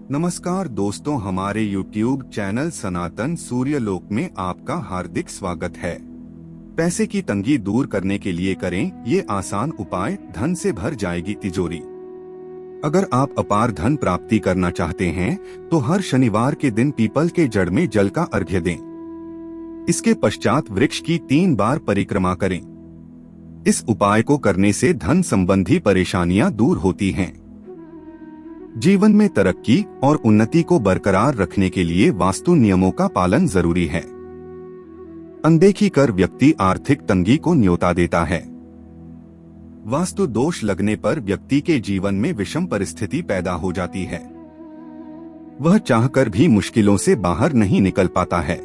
नमस्कार दोस्तों, हमारे YouTube चैनल सनातन सूर्यलोक में आपका हार्दिक स्वागत है। पैसे की तंगी दूर करने के लिए करें ये आसान उपाय, धन से भर जाएगी तिजोरी। अगर आप अपार धन प्राप्ति करना चाहते हैं तो हर शनिवार के दिन पीपल के जड़ में जल का अर्घ्य दें। इसके पश्चात वृक्ष की 3 बार परिक्रमा करें। इस उपाय को करने से धन संबंधी परेशानियां दूर होती हैं। जीवन में तरक्की और उन्नति को बरकरार रखने के लिए वास्तु नियमों का पालन जरूरी है। अनदेखी कर व्यक्ति आर्थिक तंगी को न्योता देता है। वास्तु दोष लगने पर व्यक्ति के जीवन में विषम परिस्थिति पैदा हो जाती है। वह चाहकर भी मुश्किलों से बाहर नहीं निकल पाता है।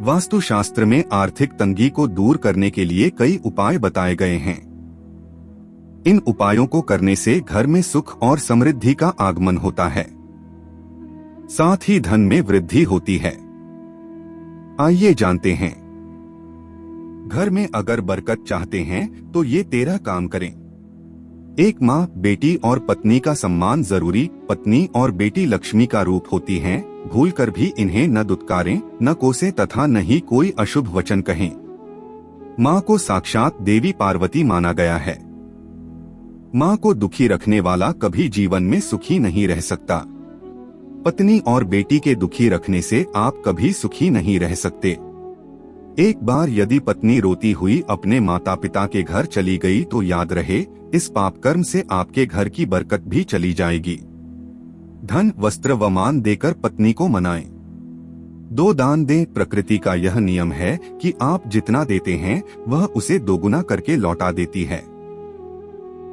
वास्तु शास्त्र में आर्थिक तंगी को दूर करने के लिए कई उपाय बताए गए हैं। इन उपायों को करने से घर में सुख और समृद्धि का आगमन होता है, साथ ही धन में वृद्धि होती है। आइए जानते हैं। घर में अगर बरकत चाहते हैं तो ये 13 काम करें। एक माँ, बेटी और पत्नी का सम्मान जरूरी। पत्नी और बेटी लक्ष्मी का रूप होती हैं। भूलकर भी इन्हें न दुत्कारें, न कोसें तथा न ही कोई अशुभ वचन कहें। माँ को साक्षात देवी पार्वती माना गया है। माँ को दुखी रखने वाला कभी जीवन में सुखी नहीं रह सकता। पत्नी और बेटी के दुखी रखने से आप कभी सुखी नहीं रह सकते। एक बार यदि पत्नी रोती हुई अपने माता पिता के घर चली गई तो याद रहे, इस पाप कर्म से आपके घर की बरकत भी चली जाएगी। धन, वस्त्र व मान देकर पत्नी को मनाएं। 2 दान दें। प्रकृति का यह नियम है कि आप जितना देते हैं वह उसे दोगुना करके लौटा देती है।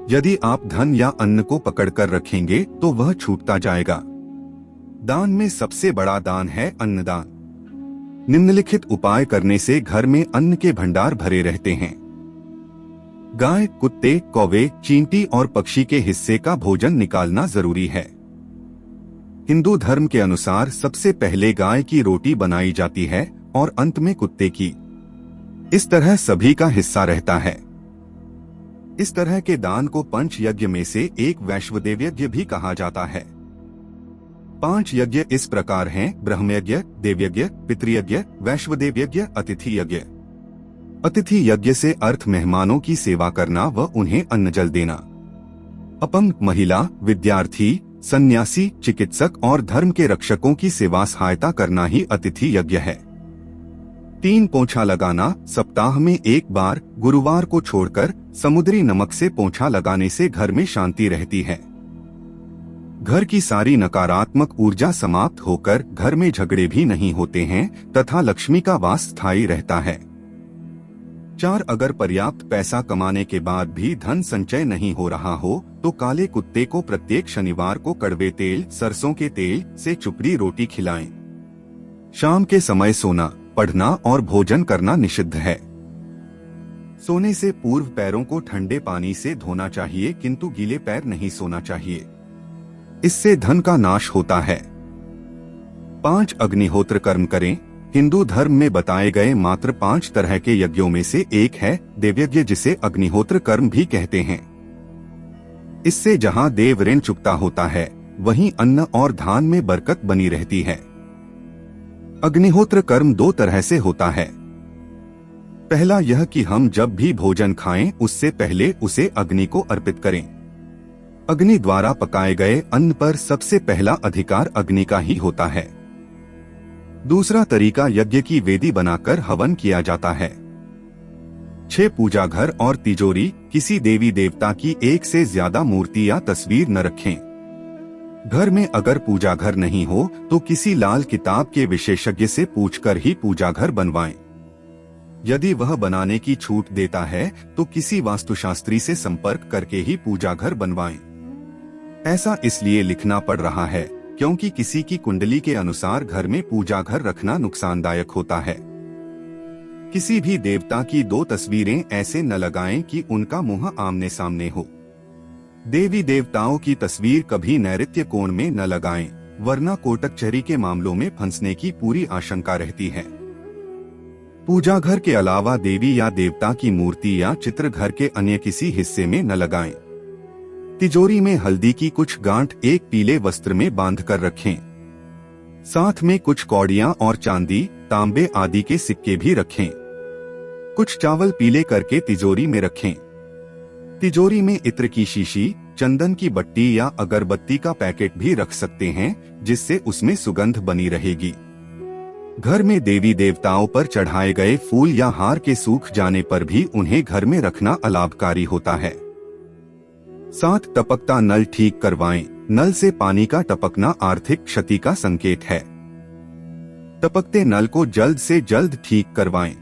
यदि आप धन या अन्न को पकड़कर रखेंगे तो वह छूटता जाएगा। दान में सबसे बड़ा दान है अन्नदान। निम्नलिखित उपाय करने से घर में अन्न के भंडार भरे रहते हैं। गाय, कुत्ते, कौवे, चींटी और पक्षी के हिस्से का भोजन निकालना जरूरी है। हिंदू धर्म के अनुसार सबसे पहले गाय की रोटी बनाई जाती है और अंत में कुत्ते की। इस तरह सभी का हिस्सा रहता है। इस तरह के दान को पंच यज्ञ में से एक वैश्वदेव यज्ञ भी कहा जाता है। 5 यज्ञ इस प्रकार हैं: ब्रह्मयज्ञ, देवयज्ञ, पितृयज्ञ, वैश्वदेव यज्ञ, अतिथि यज्ञ। अतिथि यज्ञ से अर्थ मेहमानों की सेवा करना व उन्हें अन्न जल देना। अपंग, महिला, विद्यार्थी, सन्यासी, चिकित्सक और धर्म के रक्षकों की सेवा सहायता करना ही अतिथि यज्ञ है। 3 पोंछा लगाना। सप्ताह में एक बार गुरुवार को छोड़कर समुद्री नमक से पोंछा लगाने से घर में शांति रहती है। घर की सारी नकारात्मक ऊर्जा समाप्त होकर घर में झगड़े भी नहीं होते हैं तथा लक्ष्मी का वास स्थायी रहता है। 4, अगर पर्याप्त पैसा कमाने के बाद भी धन संचय नहीं हो रहा हो तो काले कुत्ते को प्रत्येक शनिवार को कड़वे तेल, सरसों के तेल से चुपड़ी रोटी खिलाएं। शाम के समय सोना, पढ़ना और भोजन करना निषिद्ध है। सोने से पूर्व पैरों को ठंडे पानी से धोना चाहिए, किंतु गीले पैर नहीं सोना चाहिए। इससे धन का नाश होता है। 5, अग्निहोत्र कर्म करें। हिंदू धर्म में बताए गए मात्र 5 तरह के यज्ञों में से एक है देवयज्ञ, जिसे अग्निहोत्र कर्म भी कहते हैं। इससे जहां देव ऋण चुकता होता है वहीं अन्न और धान में बरकत बनी रहती है। अग्निहोत्र कर्म 2 तरह से होता है। पहला यह कि हम जब भी भोजन खाएं उससे पहले उसे अग्नि को अर्पित करें। अग्नि द्वारा पकाए गए अन्न पर सबसे पहला अधिकार अग्नि का ही होता है। दूसरा तरीका यज्ञ की वेदी बनाकर हवन किया जाता है। 6, पूजा घर और तिजोरी। किसी देवी देवता की एक से ज्यादा मूर्ति या तस्वीर न रखें। घर में अगर पूजा घर नहीं हो तो किसी लाल किताब के विशेषज्ञ से पूछकर ही पूजा घर बनवाएं। यदि वह बनाने की छूट देता है तो किसी वास्तुशास्त्री से संपर्क करके ही पूजा घर बनवाएं। ऐसा इसलिए लिखना पड़ रहा है क्योंकि किसी की कुंडली के अनुसार घर में पूजा घर रखना नुकसानदायक होता है। किसी भी देवता की 2 तस्वीरें ऐसे न लगाएं कि उनका मुंह आमने सामने हो। देवी देवताओं की तस्वीर कभी नैऋत्य कोण में न लगाएं, वरना कोर्ट कचहरी के मामलों में फंसने की पूरी आशंका रहती है। पूजा घर के अलावा देवी या देवता की मूर्ति या चित्र घर के अन्य किसी हिस्से में न लगाएं। तिजोरी में हल्दी की कुछ गांठ एक पीले वस्त्र में बांध कर रखें। साथ में कुछ कौड़ियां और चांदी, तांबे आदि के सिक्के भी रखें। कुछ चावल पीले करके तिजोरी में रखें। तिजोरी में इत्र की शीशी, चंदन की बट्टी या अगरबत्ती का पैकेट भी रख सकते हैं, जिससे उसमें सुगंध बनी रहेगी। घर में देवी देवताओं पर चढ़ाए गए फूल या हार के सूख जाने पर भी उन्हें घर में रखना अलाभकारी होता है। 7 टपकता नल ठीक करवाएं। नल से पानी का टपकना आर्थिक क्षति का संकेत है। टपकते नल को जल्द से जल्द ठीक करवाएं।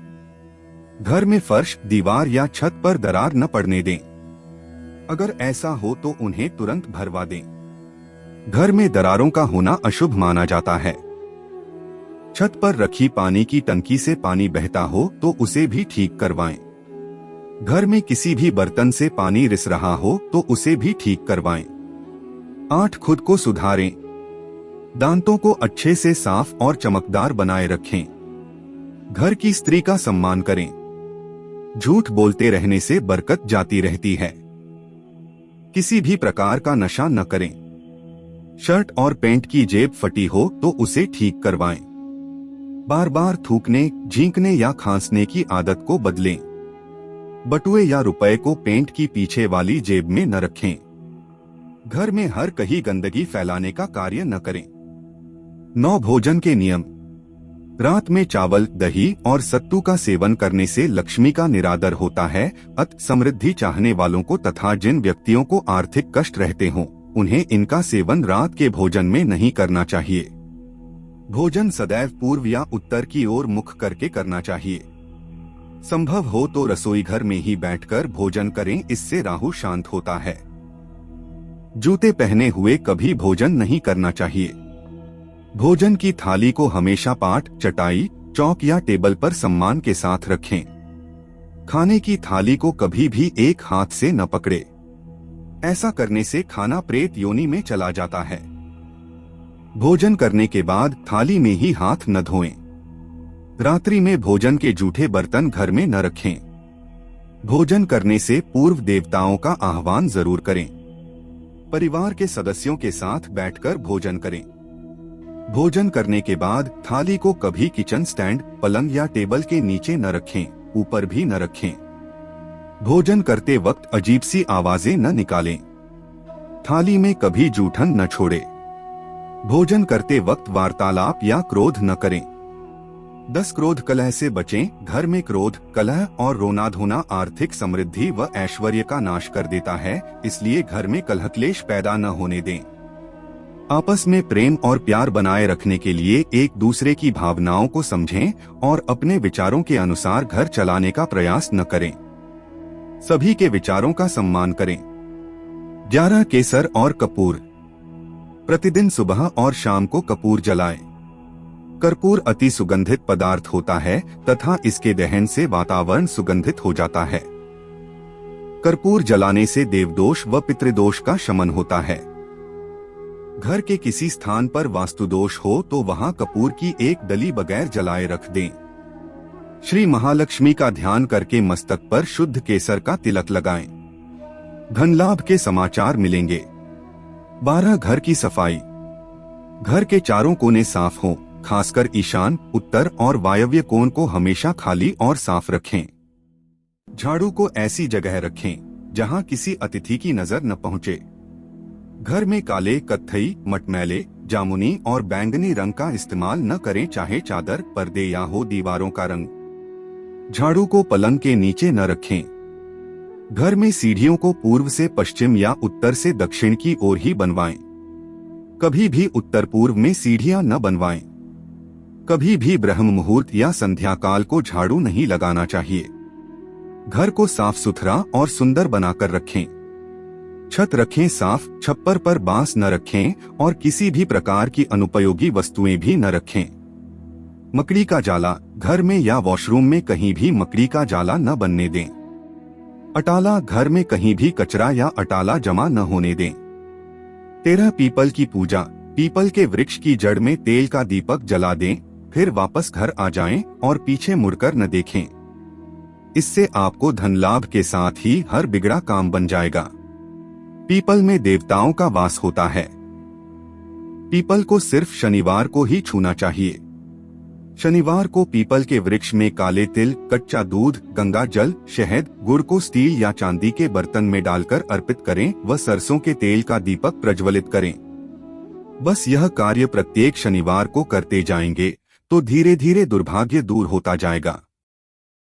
घर में फर्श, दीवार या छत पर दरार न पड़ने दें। अगर ऐसा हो तो उन्हें तुरंत भरवा दें। घर में दरारों का होना अशुभ माना जाता है। छत पर रखी पानी की टंकी से पानी बहता हो तो उसे भी ठीक करवाएं। घर में किसी भी बर्तन से पानी रिस रहा हो तो उसे भी ठीक करवाएं। 8 खुद को सुधारें। दांतों को अच्छे से साफ और चमकदार बनाए रखें। घर की स्त्री का सम्मान करें। झूठ बोलते रहने से बरकत जाती रहती है। किसी भी प्रकार का नशा न करें। शर्ट और पैंट की जेब फटी हो तो उसे ठीक करवाएं। बार बार थूकने, झींकने या खांसने की आदत को बदलें। बटुए या रुपए को पेंट की पीछे वाली जेब में न रखें। घर में हर कहीं गंदगी फैलाने का कार्य न करें। 9 भोजन के नियम। रात में चावल, दही और सत्तू का सेवन करने से लक्ष्मी का निरादर होता है। अत समृद्धि चाहने वालों को तथा जिन व्यक्तियों को आर्थिक कष्ट रहते हों, उन्हें इनका सेवन रात के भोजन में नहीं करना चाहिए। भोजन सदैव पूर्व या उत्तर की ओर मुख करके करना चाहिए। संभव हो तो रसोई घर में ही बैठकर भोजन करें, इससे राहु शांत होता है। जूते पहने हुए कभी भोजन नहीं करना चाहिए। भोजन की थाली को हमेशा पाट, चटाई, चौक या टेबल पर सम्मान के साथ रखें। खाने की थाली को कभी भी एक हाथ से न पकड़े। ऐसा करने से खाना प्रेत योनि में चला जाता है। भोजन करने के बाद थाली में ही हाथ न धोएं। रात्रि में भोजन के जूठे बर्तन घर में न रखें। भोजन करने से पूर्व देवताओं का आह्वान जरूर करें। परिवार के सदस्यों के साथ बैठकर भोजन करें। भोजन करने के बाद थाली को कभी किचन स्टैंड, पलंग या टेबल के नीचे न रखें, ऊपर भी न रखें। भोजन करते वक्त अजीब सी आवाजें न निकालें। थाली में कभी जूठन न छोड़े। भोजन करते वक्त वार्तालाप या क्रोध न करें। 10 क्रोध कलह से बचें। घर में क्रोध, कलह और रोना धोना आर्थिक समृद्धि व ऐश्वर्य का नाश कर देता है, इसलिए घर में कलह क्लेश पैदा न होने दें। आपस में प्रेम और प्यार बनाए रखने के लिए एक दूसरे की भावनाओं को समझें और अपने विचारों के अनुसार घर चलाने का प्रयास न करें। सभी के विचारों का सम्मान करें। 11 केसर और कपूर। प्रतिदिन सुबह और शाम को कपूर जलाएं। कर्पूर अति सुगंधित पदार्थ होता है तथा इसके दहन से वातावरण सुगंधित हो जाता है। कर्पूर जलाने से देवदोष व पितृदोष का शमन होता है। घर के किसी स्थान पर वास्तुदोष हो तो वहां कपूर की एक डली बगैर जलाए रख दें। श्री महालक्ष्मी का ध्यान करके मस्तक पर शुद्ध केसर का तिलक लगाएं। धन लाभ के समाचार मिलेंगे। 12 घर की सफाई। घर के चारों कोने साफ हों, खासकर ईशान, उत्तर और वायव्य कोण को हमेशा खाली और साफ रखें। झाड़ू को ऐसी जगह रखें जहां किसी अतिथि की नजर न पहुंचे। घर में काले, कत्थई, मटमैले, जामुनी और बैंगनी रंग का इस्तेमाल न करें, चाहे चादर, पर्दे या हो दीवारों का रंग। झाड़ू को पलंग के नीचे न रखें। घर में सीढ़ियों को पूर्व से पश्चिम या उत्तर से दक्षिण की ओर ही बनवाएं। कभी भी उत्तर पूर्व में सीढ़ियां न बनवाएं। कभी भी ब्रह्म मुहूर्त या संध्या काल को झाड़ू नहीं लगाना चाहिए। घर को साफ सुथरा और सुंदर बनाकर रखें। छत रखें साफ, छप्पर पर बांस न रखें और किसी भी प्रकार की अनुपयोगी वस्तुएं भी न रखें। मकड़ी का जाला। घर में या वॉशरूम में कहीं भी मकड़ी का जाला न बनने दें। अटाला। घर में कहीं भी कचरा या अटाला जमा न होने दें। 13 पीपल की पूजा। पीपल के वृक्ष की जड़ में तेल का दीपक जला दें, फिर वापस घर आ जाएं और पीछे मुड़कर न देखें। इससे आपको धन लाभ के साथ ही हर बिगड़ा काम बन जाएगा। पीपल में देवताओं का वास होता है। पीपल को सिर्फ शनिवार को ही छूना चाहिए। शनिवार को पीपल के वृक्ष में काले तिल, कच्चा दूध, गंगा जल, शहद, गुड़ को स्टील या चांदी के बर्तन में डालकर अर्पित करें व सरसों के तेल का दीपक प्रज्वलित करें। बस यह कार्य प्रत्येक शनिवार को करते जाएंगे तो धीरे धीरे दुर्भाग्य दूर होता जाएगा।